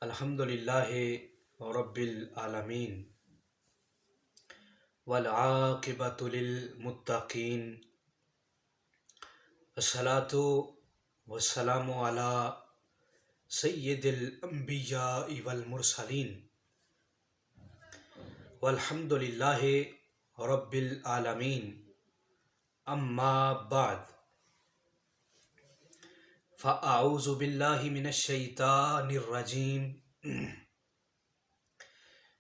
الحمد للہ رب العالمین والعاقبۃ للمتقین الصلاۃ والسلام علی سید الانبیاء والمرسلین والحمد للہ رب العالمین اما بعد فاعوذ باللہ من الشیطان الرجیم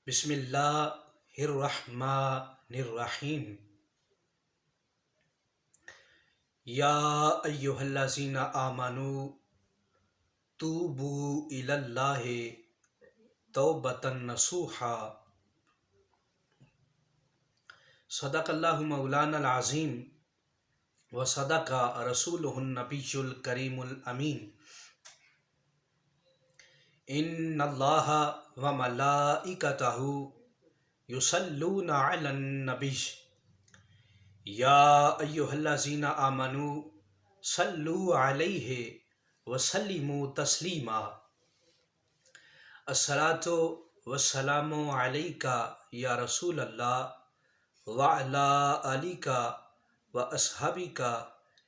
بسم اللہ الرحمن الرحیم یا ایہا الذین آمنوا توبوا الی اللہ توبۃ نصوحا صدق اللہ مولانا العظیم وصدق رسولہ النبی الکریم الامین ان اللہ وملائکتہ یصلون علی النبی یا ایہا الذین آمنوا صلوا علیہ وسلموا تسلیما الصلاۃ والسلام علیک یا رسول اللہ وعلی آلک واصحابک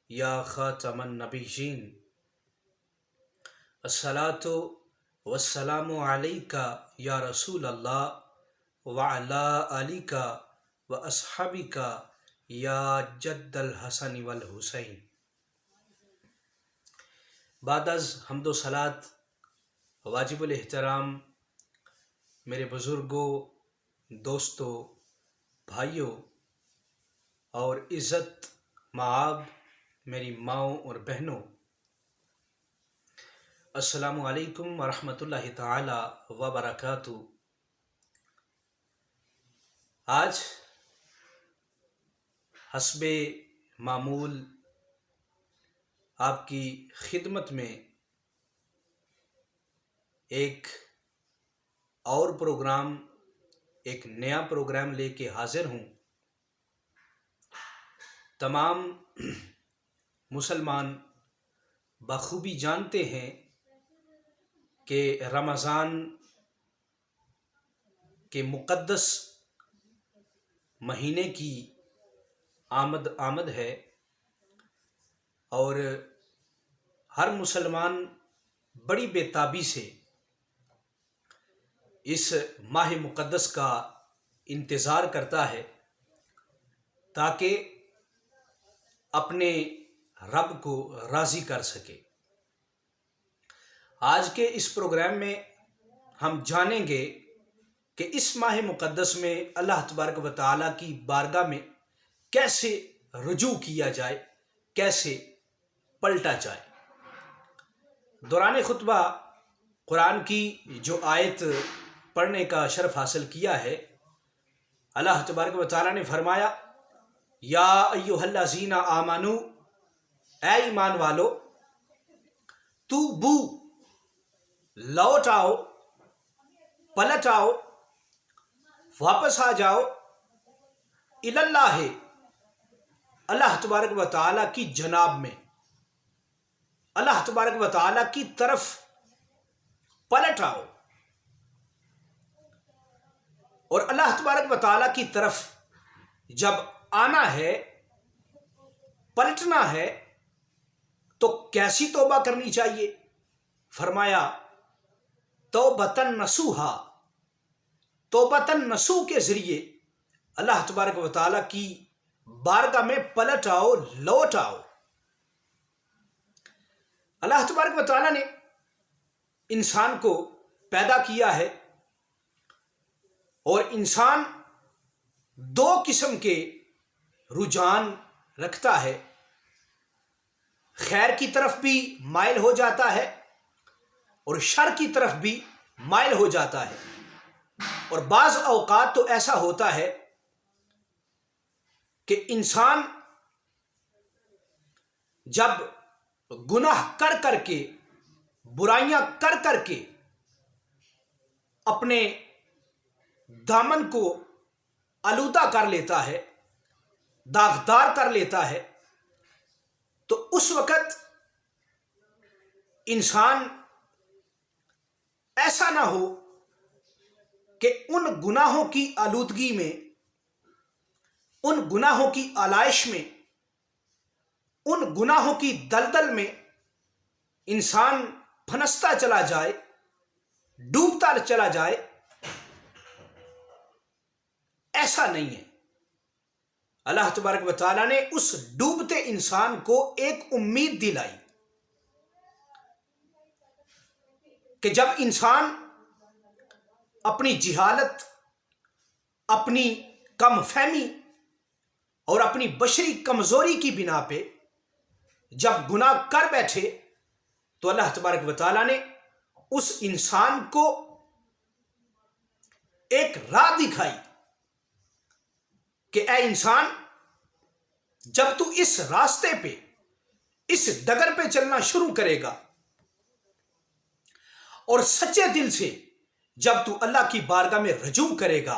یا خاتم النبیین الصلاۃ والسلام علیک یا رسول اللہ وعلی آلک واصحابک یا جد الحسن والحسین۔ بعد از حمد و صلات واجب الاحترام میرے بزرگوں، دوستوں، بھائیوں اور عزت مآب میری ماؤں اور بہنوں، السلام علیکم ورحمۃ اللہ تعالی وبرکاتہ۔ آج حسب معمول آپ کی خدمت میں ایک اور پروگرام، ایک نیا پروگرام لے کے حاضر ہوں۔ تمام مسلمان بخوبی جانتے ہیں کہ رمضان کے مقدس مہینے کی آمد ہے اور ہر مسلمان بڑی بے تابی سے اس ماہ مقدس کا انتظار کرتا ہے تاکہ اپنے رب کو راضی کر سکے۔ آج کے اس پروگرام میں ہم جانیں گے کہ اس ماہ مقدس میں اللہ تبارک و تعالیٰ کی بارگاہ میں کیسے رجوع کیا جائے، کیسے پلٹا جائے۔ دوران خطبہ قرآن کی جو آیت پڑھنے کا شرف حاصل کیا ہے، اللہ تبارک و تعالیٰ نے فرمایا یا ایہا الذین آمنوا، اے ایمان والو، توبو، لوٹ آؤ، پلٹ آؤ، واپس آ جاؤ، الی اللہ، اللہ تبارک و تعالیٰ کی جناب میں، اللہ تبارک و تعالیٰ کی طرف پلٹ آؤ۔ اور اللہ تبارک و تعالیٰ کی طرف جب آنا ہے، پلٹنا ہے، تو کیسی توبہ کرنی چاہیے؟ فرمایا توبۃ نصوحا، توبۃ نصوح کے ذریعے اللہ تبارک و تعالیٰ کی بارگاہ میں پلٹ آؤ، لوٹ آؤ۔ اللہ تبارک و تعالیٰ نے انسان کو پیدا کیا ہے اور انسان دو قسم کے رجحان رکھتا ہے، خیر کی طرف بھی مائل ہو جاتا ہے اور شر کی طرف بھی مائل ہو جاتا ہے۔ اور بعض اوقات تو ایسا ہوتا ہے کہ انسان جب گناہ کر کر کے، برائیاں کر کر کے اپنے دامن کو آلودہ کر لیتا ہے، داغدار کر لیتا ہے، تو اس وقت انسان ایسا نہ ہو کہ ان گناہوں کی آلودگی میں، ان گناہوں کی آلائش میں، ان گناہوں کی دلدل میں انسان پھنستا چلا جائے، ڈوبتا چلا جائے۔ ایسا نہیں ہے۔ اللہ تبارک و تعالیٰ نے اس ڈوبتے انسان کو ایک امید دلائی کہ جب انسان اپنی جہالت، اپنی کم فہمی اور اپنی بشری کمزوری کی بنا پہ جب گناہ کر بیٹھے تو اللہ تبارک و تعالیٰ نے اس انسان کو ایک راہ دکھائی کہ اے انسان، جب تو اس راستے پہ، اس ڈگر پہ چلنا شروع کرے گا اور سچے دل سے جب تو اللہ کی بارگاہ میں رجوع کرے گا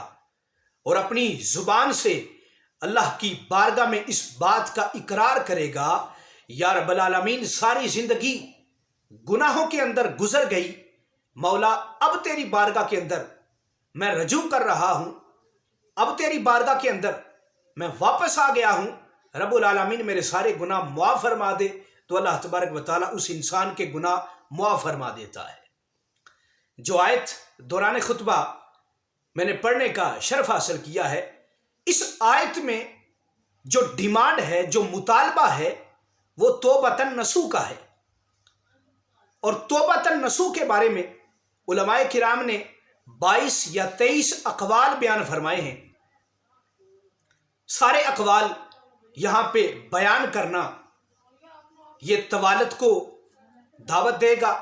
اور اپنی زبان سے اللہ کی بارگاہ میں اس بات کا اقرار کرے گا، یا رب العالمین ساری زندگی گناہوں کے اندر گزر گئی، مولا اب تیری بارگاہ کے اندر میں رجوع کر رہا ہوں، اب تیری بارگاہ کے اندر میں واپس آ گیا ہوں، رب العالمین میرے سارے گناہ معاف فرما دے، تو اللہ تبارک و تعالیٰ اس انسان کے گناہ معاف فرما دیتا ہے۔ جو آیت دوران خطبہ میں نے پڑھنے کا شرف حاصل کیا ہے، اس آیت میں جو ڈیمانڈ ہے، جو مطالبہ ہے، وہ توبۃ نصوح کا ہے۔ اور توبۃ نصوح کے بارے میں علماء کرام نے 22 یا 23 اقوال بیان فرمائے ہیں۔ سارے اقوال یہاں پہ بیان کرنا یہ طوالت کو دعوت دے گا،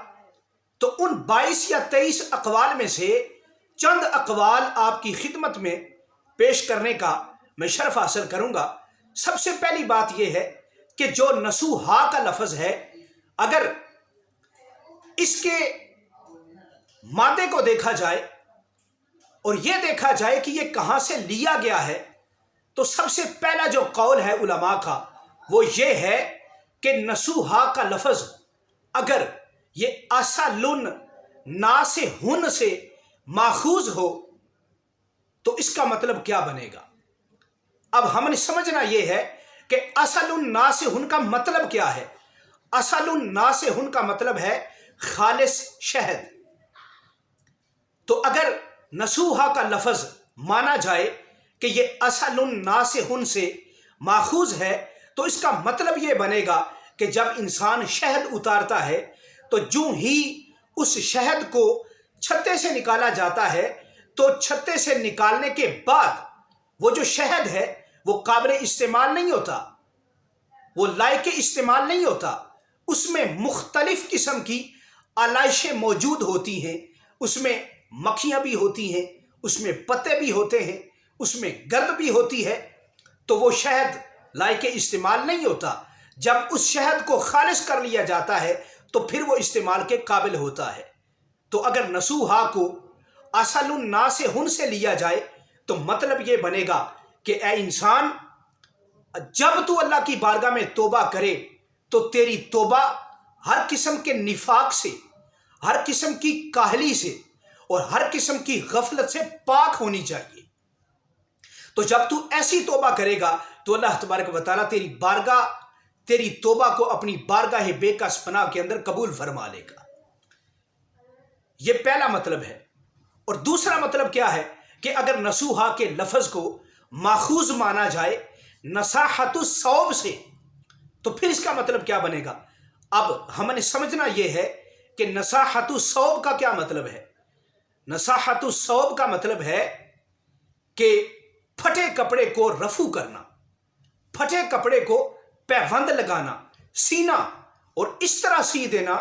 تو ان 22 یا 23 اقوال میں سے چند اقوال آپ کی خدمت میں پیش کرنے کا میں شرف حاصل کروں گا۔ سب سے پہلی بات یہ ہے کہ جو نصوحا کا لفظ ہے، اگر اس کے مادے کو دیکھا جائے اور یہ دیکھا جائے کہ یہ کہاں سے لیا گیا ہے، تو سب سے پہلا جو قول ہے علماء کا وہ یہ ہے کہ نصوحا کا لفظ اگر یہ اصل نا سے ہن سے ماخوذ ہو تو اس کا مطلب کیا بنے گا۔ اب ہم نے سمجھنا یہ ہے کہ اصل نا سے ہن کا مطلب کیا ہے۔ اصل نا سے ہن کا مطلب ہے خالص شہد۔ تو اگر نصوحا کا لفظ مانا جائے کہ یہ اصل نا سے ہن سے ماخوذ ہے، تو اس کا مطلب یہ بنے گا کہ جب انسان شہد اتارتا ہے تو جو ہی اس شہد کو چھتے سے نکالا جاتا ہے، تو چھتے سے نکالنے کے بعد وہ جو شہد ہے وہ قابل استعمال نہیں ہوتا، وہ لائق استعمال نہیں ہوتا۔ اس میں مختلف قسم کی آلائشیں موجود ہوتی ہیں، اس میں مکھیاں بھی ہوتی ہیں، اس میں پتے بھی ہوتے ہیں، اس میں گرد بھی ہوتی ہے، تو وہ شہد لائق استعمال نہیں ہوتا۔ جب اس شہد کو خالص کر لیا جاتا ہے تو پھر وہ استعمال کے قابل ہوتا ہے۔ تو اگر نصوحا کو اصل نا سے ہن سے لیا جائے تو مطلب یہ بنے گا کہ اے انسان، جب تو اللہ کی بارگاہ میں توبہ کرے تو تیری توبہ ہر قسم کے نفاق سے، ہر قسم کی کاہلی سے اور ہر قسم کی غفلت سے پاک ہونی چاہیے۔ تو جب تو ایسی توبہ کرے گا تو اللہ تبارک و تعالیٰ تیری بارگاہ، تیری توبہ کو اپنی بارگاہ بے کس پناہ کے اندر قبول فرما لے گا۔ یہ پہلا مطلب ہے۔ اور دوسرا مطلب کیا ہے کہ اگر نصوحا کے لفظ کو ماخوذ مانا جائے نصاحت الثوب سے، تو پھر اس کا مطلب کیا بنے گا۔ اب ہم نے سمجھنا یہ ہے کہ نصاحت الثوب کا کیا مطلب ہے۔ نصاحت الثوب کا مطلب ہے کہ پھٹے کپڑے کو رفو کرنا، پھٹے کپڑے کو پیوند لگانا، سینا اور اس طرح سی دینا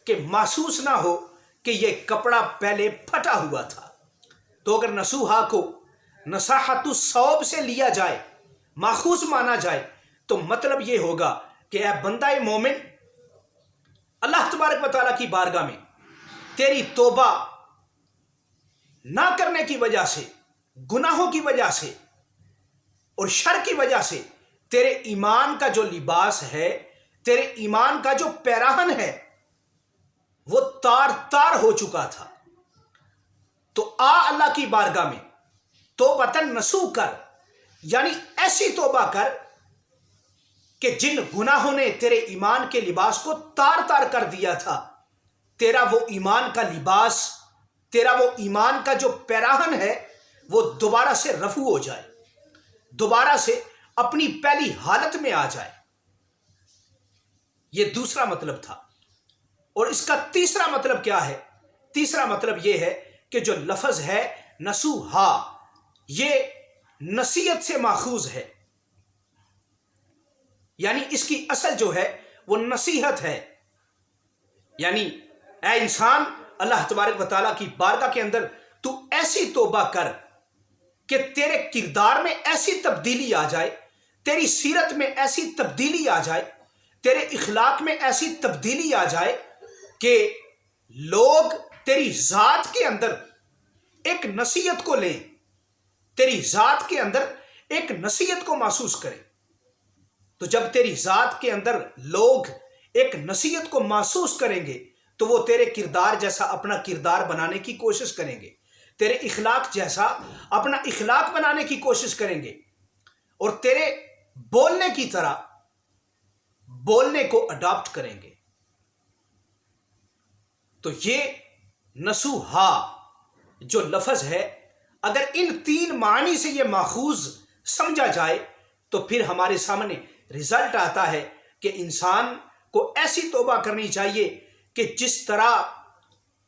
کہ محسوس نہ ہو کہ یہ کپڑا پہلے پھٹا ہوا تھا۔ تو اگر نصوحا کو نصاحت الثوب سے لیا جائے، ماخوذ مانا جائے، تو مطلب یہ ہوگا کہ اے بندہ مومن، اللہ تبارک و تعالیٰ کی بارگاہ میں تیری توبہ نہ کرنے کی وجہ سے، گناہوں کی وجہ سے اور شر کی وجہ سے تیرے ایمان کا جو لباس ہے، تیرے ایمان کا جو پیراہن ہے، وہ تار تار ہو چکا تھا، تو آ اللہ کی بارگاہ میں توبتن نصوح کر، یعنی ایسی توبہ کر کہ جن گناہوں نے تیرے ایمان کے لباس کو تار تار کر دیا تھا، تیرا وہ ایمان کا لباس، تیرا وہ ایمان کا جو پیراہن ہے وہ دوبارہ سے رفع ہو جائے، دوبارہ سے اپنی پہلی حالت میں آ جائے۔ یہ دوسرا مطلب تھا۔ اور اس کا تیسرا مطلب کیا ہے؟ تیسرا مطلب یہ ہے کہ جو لفظ ہے نصوحا، یہ نصیحت سے ماخوذ ہے، یعنی اس کی اصل جو ہے وہ نصیحت ہے۔ یعنی اے انسان، اللہ تبارک و تعالیٰ کی بارگاہ کے اندر تو ایسی توبہ کر کہ تیرے کردار میں ایسی تبدیلی آ جائے، تیری سیرت میں ایسی تبدیلی آ جائے، تیرے اخلاق میں ایسی تبدیلی آ جائے کہ لوگ تیری ذات کے اندر ایک نصیحت کو لیں، تیری ذات کے اندر ایک نصیحت کو محسوس کریں۔ تو جب تیری ذات کے اندر لوگ ایک نصیحت کو محسوس کریں گے تو وہ تیرے کردار جیسا اپنا کردار بنانے کی کوشش کریں گے، تیرے اخلاق جیسا اپنا اخلاق بنانے کی کوشش کریں گے، اور تیرے بولنے کی طرح بولنے کو اڈاپٹ کریں گے۔ تو یہ نصوحا جو لفظ ہے، اگر ان تین معنی سے یہ ماخوذ سمجھا جائے تو پھر ہمارے سامنے رزلٹ آتا ہے کہ انسان کو ایسی توبہ کرنی چاہیے کہ جس طرح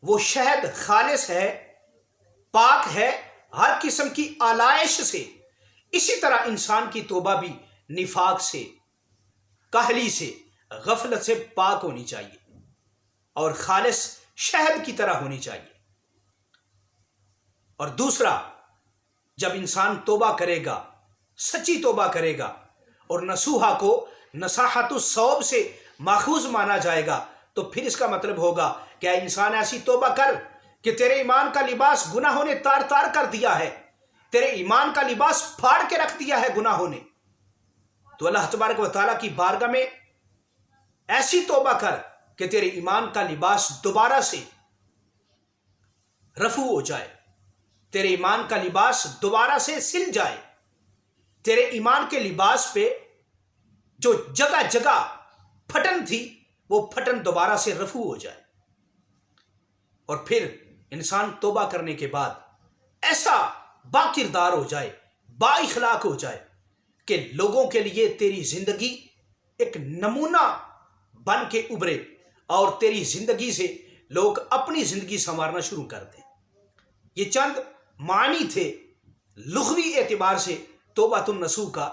وہ شہد خالص ہے، پاک ہے ہر قسم کی آلائش سے، اسی طرح انسان کی توبہ بھی نفاق سے، کاہلی سے، غفلت سے پاک ہونی چاہیے اور خالص شہد کی طرح ہونی چاہیے۔ اور دوسرا، جب انسان توبہ کرے گا، سچی توبہ کرے گا اور نصوحا کو نصاحت الصواب سے ماخوذ مانا جائے گا تو پھر اس کا مطلب ہوگا کہ اے انسان ایسی توبہ کر کہ تیرے ایمان کا لباس گناہوں نے تار تار کر دیا ہے، تیرے ایمان کا لباس پھاڑ کے رکھ دیا ہے گناہوں نے۔ تو اللہ تبارک و تعالیٰ کی بارگاہ میں ایسی توبہ کر کہ تیرے ایمان کا لباس دوبارہ سے رفع ہو جائے، تیرے ایمان کا لباس دوبارہ سے سل جائے، تیرے ایمان کے لباس پہ جو جگہ جگہ پھٹن تھی وہ پھٹن دوبارہ سے رفع ہو جائے، اور پھر انسان توبہ کرنے کے بعد ایسا با کردار ہو جائے، با اخلاق ہو جائے کہ لوگوں کے لیے تیری زندگی ایک نمونہ بن کے ابھرے اور تیری زندگی سے لوگ اپنی زندگی سنوارنا شروع کر دیں۔ یہ چند معنی تھے لغوی اعتبار سے توبۃ النصوح کا،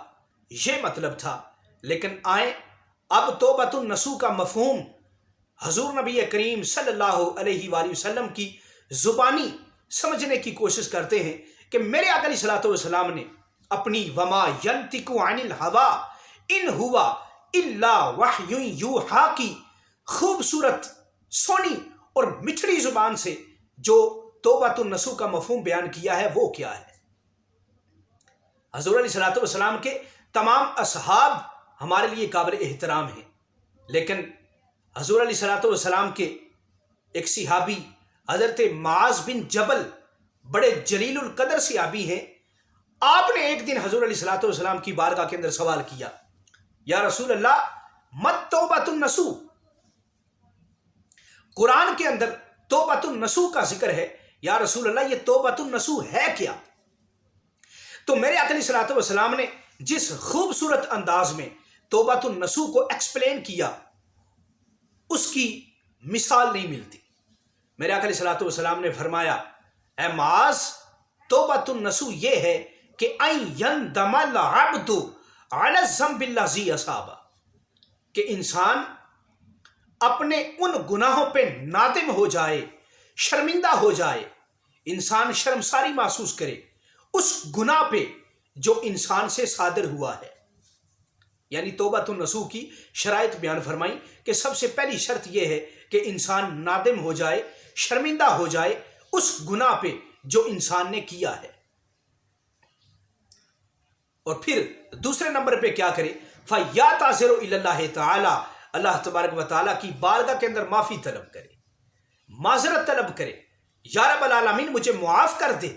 یہ مطلب تھا۔ لیکن آئیں اب توبۃ النصوح کا مفہوم حضور نبی کریم صلی اللہ علیہ وآلہ وسلم کی زبانی سمجھنے کی کوشش کرتے ہیں کہ میرے آقا علیہ الصلوۃ والسلام نے اپنی وما ینطق عن الہوا ان ہوا الا وحی یوحا کی خوبصورت، سونی اور مٹھڑی زبان سے جو توبۃ النصوح کا مفہوم بیان کیا ہے وہ کیا ہے۔ حضور علیہ الصلوۃ والسلام کے تمام اصحاب ہمارے لیے قابل احترام ہیں، لیکن حضور علیہ الصلوۃ والسلام کے ایک صحابی حضرت معاذ بن جبل بڑے جلیل القدر صحابی ہیں۔ آپ نے ایک دن حضور علیہ الصلوۃ والسلام کی بارگاہ کے اندر سوال کیا، یا رسول اللہ مت توبۃ النصوح، قرآن کے اندر توبۃ النصوح کا ذکر ہے، یا رسول اللہ یہ توبۃ النصوح ہے کیا؟ تو میرے آقا علیہ الصلوۃ والسلام نے جس خوبصورت انداز میں توبۃ النصوح کو ایکسپلین کیا اس کی مثال نہیں ملتی۔ میرے آقا علیہ الصلوۃ والسلام نے فرمایا، اے معاذ، توبۃ النصوح یہ ہے کہ ان یندم العبد علی الذنب الذی اصاب، کہ انسان اپنے ان گناہوں پہ نادم ہو جائے، شرمندہ ہو جائے، انسان شرمساری محسوس کرے اس گناہ پہ جو انسان سے صادر ہوا ہے۔ یعنی توبۃ النصوح کی شرائط بیان فرمائی کہ سب سے پہلی شرط یہ ہے کہ انسان نادم ہو جائے، شرمندہ ہو جائے اس گناہ پہ جو انسان نے کیا ہے، اور پھر دوسرے نمبر پہ کیا کرے؟ فَيَعْتَذِرُ إِلَى اللَّهِ تَعَالَى، اللہ تبارک و تعالیٰ کی بارگاہ کے اندر معافی طلب کرے، معذرت طلب کرے، یا رب العالمین مجھے معاف کر دے،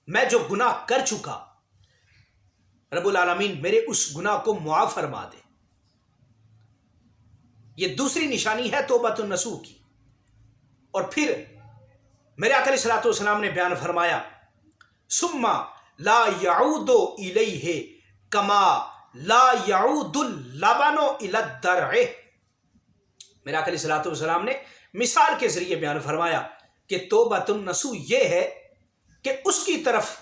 میں جو گناہ کر چکا، رب العالمین میرے اس گناہ کو معاف فرما دے۔ یہ دوسری نشانی ہے توبۃ النصوح کی۔ اور پھر میرے آقا علیہ الصلوۃ والسلام نے بیان فرمایا ثم لا یعود الیہ کما لا یعود اللبن الی الدرع۔ میرے آقا علیہ الصلوۃ والسلام نے مثال کے ذریعے بیان فرمایا کہ توبۃ النصوح یہ ہے کہ اس کی طرف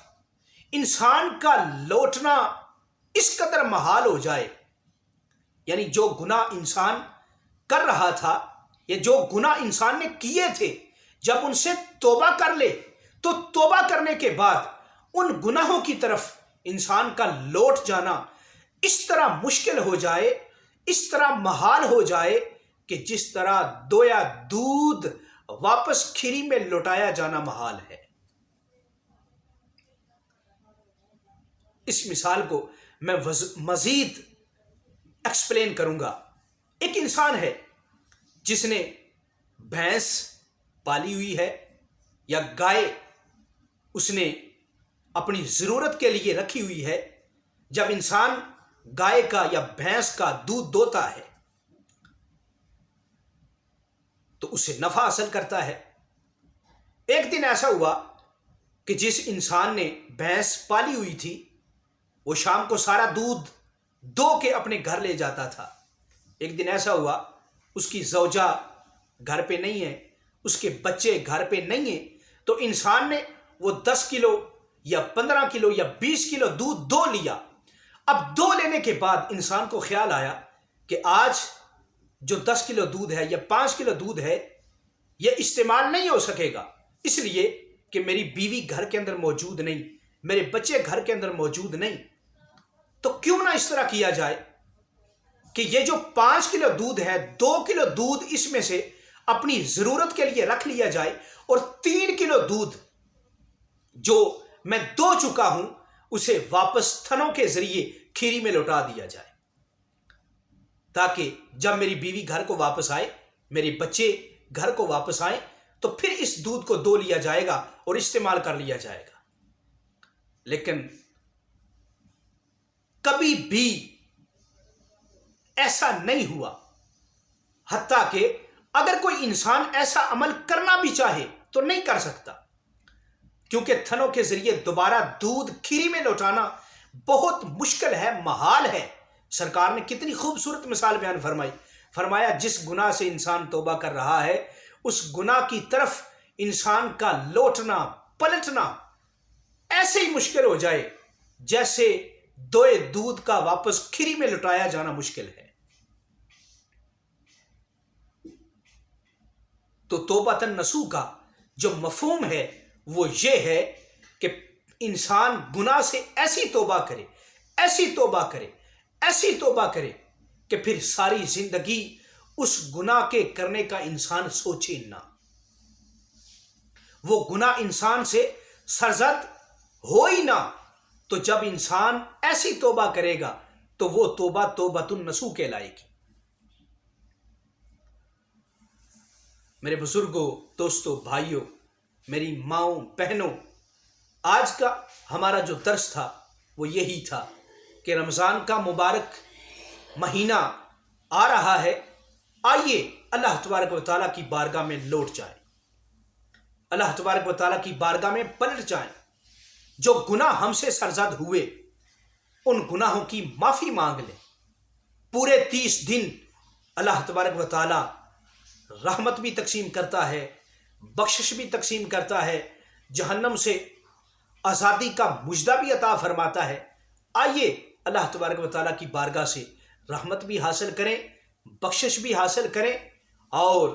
انسان کا لوٹنا اس قدر محال ہو جائے، یعنی جو گناہ انسان کر رہا تھا یا جو گناہ انسان نے کیے تھے، جب ان سے توبہ کر لے تو توبہ کرنے کے بعد ان گناہوں کی طرف انسان کا لوٹ جانا اس طرح مشکل ہو جائے، اس طرح محال ہو جائے کہ جس طرح دویا دودھ واپس کھیری میں لوٹایا جانا محال ہے۔ اس مثال کو میں مزید ایکسپلین کروں گا۔ ایک انسان ہے جس نے بھینس پالی ہوئی ہے یا گائے اس نے اپنی ضرورت کے لیے رکھی ہوئی ہے۔ جب انسان گائے کا یا بھینس کا دودھ دوتا ہے تو اسے نفع حاصل کرتا ہے۔ ایک دن ایسا ہوا کہ جس انسان نے بھینس پالی ہوئی تھی وہ شام کو سارا دودھ دو کے اپنے گھر لے جاتا تھا۔ ایک دن ایسا ہوا اس کی زوجہ گھر پہ نہیں ہے، اس کے بچے گھر پہ نہیں ہیں، تو انسان نے وہ 10 کلو یا 15 کلو یا 20 کلو دودھ دو لیا۔ اب دو لینے کے بعد انسان کو خیال آیا کہ آج جو 10 کلو دودھ ہے یا 5 کلو دودھ ہے یہ استعمال نہیں ہو سکے گا، اس لیے کہ میری بیوی گھر کے اندر موجود نہیں، میرے بچے گھر کے اندر موجود نہیں، تو کیوں نہ اس طرح کیا جائے کہ یہ جو 5 کلو دودھ ہے 2 کلو دودھ اس میں سے اپنی ضرورت کے لیے رکھ لیا جائے اور 3 کلو دودھ جو میں دو چکا ہوں اسے واپس تھنوں کے ذریعے کھیری میں لوٹا دیا جائے، تاکہ جب میری بیوی گھر کو واپس آئے، میرے بچے گھر کو واپس آئیں تو پھر اس دودھ کو دو لیا جائے گا اور استعمال کر لیا جائے گا۔ لیکن کبھی بھی ایسا نہیں ہوا، حتیٰ کہ اگر کوئی انسان ایسا عمل کرنا بھی چاہے تو نہیں کر سکتا، کیونکہ تھنوں کے ذریعے دوبارہ دودھ کھیری میں لوٹانا بہت مشکل ہے، محال ہے۔ سرکار نے کتنی خوبصورت مثال بیان فرمائی، فرمایا جس گناہ سے انسان توبہ کر رہا ہے اس گناہ کی طرف انسان کا لوٹنا پلٹنا ایسے ہی مشکل ہو جائے جیسے دوئے دودھ کا واپس کھیری میں لٹایا جانا مشکل ہے۔ تو توبۃ النصوح کا جو مفہوم ہے وہ یہ ہے کہ انسان گناہ سے ایسی توبہ کرے، ایسی توبہ کرے، ایسی توبہ کرے کہ پھر ساری زندگی اس گناہ کے کرنے کا انسان سوچے نہ، وہ گناہ انسان سے سرزد ہو ہی نہ۔ تو جب انسان ایسی توبہ کرے گا تو وہ توبہ توبۃ النصوح کہلائے گی۔ میرے بزرگوں، دوستوں، بھائیوں، میری ماؤں، بہنوں، آج کا ہمارا جو درس تھا وہ یہی تھا کہ رمضان کا مبارک مہینہ آ رہا ہے، آئیے اللہ تبارک و تعالیٰ کی بارگاہ میں لوٹ جائیں، اللہ تبارک و تعالیٰ کی بارگاہ میں پلٹ جائیں۔ جو گناہ ہم سے سرزد ہوئے ان گناہوں کی معافی مانگ لیں۔ پورے 30 دن اللہ تبارک و تعالیٰ رحمت بھی تقسیم کرتا ہے، بخشش بھی تقسیم کرتا ہے، جہنم سے آزادی کا مژدہ بھی عطا فرماتا ہے۔ آئیے اللہ تبارک و تعالیٰ کی بارگاہ سے رحمت بھی حاصل کریں، بخشش بھی حاصل کریں اور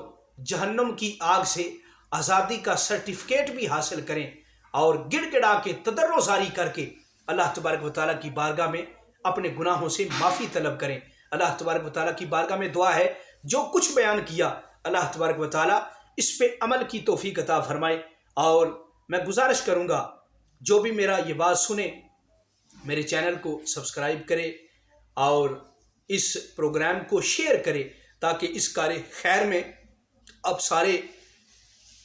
جہنم کی آگ سے آزادی کا سرٹیفکیٹ بھی حاصل کریں، اور گڑ گڑا کے تضرع زاری کر کے اللہ تبارک و تعالیٰ کی بارگاہ میں اپنے گناہوں سے معافی طلب کریں۔ اللہ تبارک و تعالیٰ کی بارگاہ میں دعا ہے جو کچھ بیان کیا اللہ تبارک و تعالیٰ اس پہ عمل کی توفیق عطا فرمائے۔ اور میں گزارش کروں گا جو بھی میرا یہ بات سنے میرے چینل کو سبسکرائب کرے اور اس پروگرام کو شیئر کرے، تاکہ اس کار خیر میں اب سارے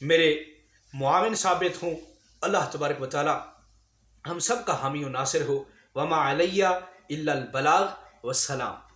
میرے معاون ثابت ہوں. اللہ تبارک و تعالی ہم سب کا حامی و ناصر ہو. وما علیہ الا البلاغ والسلام.